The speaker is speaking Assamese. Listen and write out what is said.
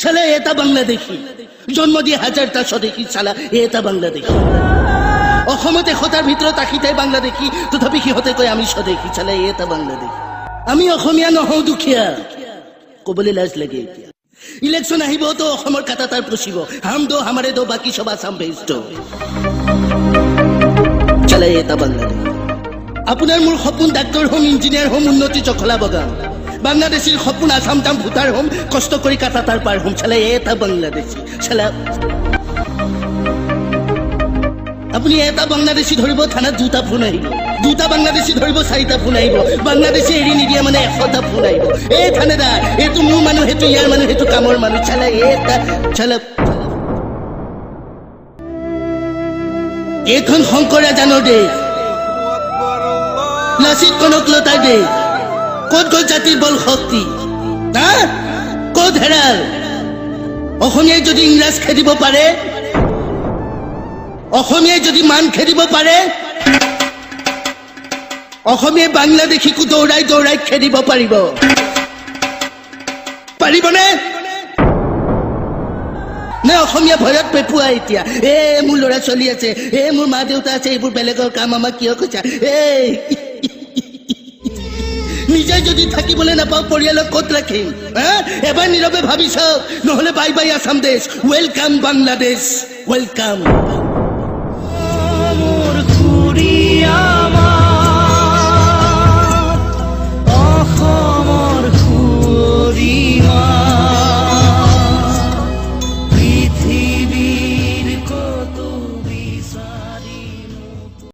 শালা এটা বাংলাদেশী জন্ম দিয়ে হাজাৰটা স্বদেশী শালা এটা বাংলাদেশী অসমত 100টাৰ ভিতৰত 80টাই বাংলাদেশী তথাপি সিহঁতে কয় আমি স্বদেশী শালা এটা বাংলাদেশী আমি অসমীয়া নহওঁ দুখীয়া ক'বলৈ লাজ লাগে এতিয়া ইলেকশন আহিব তো অসমৰ কাটা তাৰ পুছিব হাম দো হামাৰে দো বাকি সব আসাম ভেজ দো শালা এটা বাংলাদেশী আপোনাৰ মোৰ সপোন ডাক্তৰ হোম ইঞ্জিনিয়াৰ হোম উন্নতি চখলা বগান বাংলাদেশীৰ সপোন আসাম দাম ভূটাৰ হোম কষ্ট কৰি কাটা তাৰ পাৰ হোম শালা এটা বাংলাদেশী শালা আপুনি এটা বাংলাদেশী ধৰিব থানাত 2টা ফোন আহিব 2টা বাংলাদেশী ধৰিব 4টা ফোন আহিব বাংলাদেশী এৰি নিদিয়া মানে 100টা ফোন আহিব এই থানেদাৰ এইটো মোৰ মানুহ হেতু ইয়াৰ মানুহ হেতু কামৰ মানুহ শালা এটা শালা এইখন শংকৰা জানৰ দেশ লাচিত কনকলতাৰ দেশ ক'ত গ'ল জাতিৰ বল শক্তি ক'ত হেৰাল অসমীয়াই যদি ইংৰাজ খেদিব পাৰে অসমীয়াই যদি মান খেদিব পাৰে অসমীয়াই বাংলাদেশীকো দৌৰাই দৌৰাই খেদিব পাৰিবনে নে অসমীয়া ভয়ত পেপুৱা এতিয়া মোৰ ল'ৰা ছোৱালী আছে মোৰ মা দেউতা আছে এইবোৰ বেলেগৰ কাম আমাক কিয় কৈছা নিজে যদি থাকিবলৈ নাপাওঁ পৰিয়ালক ক'ত ৰাখিম এবাৰ নীৰৱে ভাবি চাওক নহ'লে বাই বাই আসাম দেশ ৱেলকাম বাংলাদেশ ৱেলকাম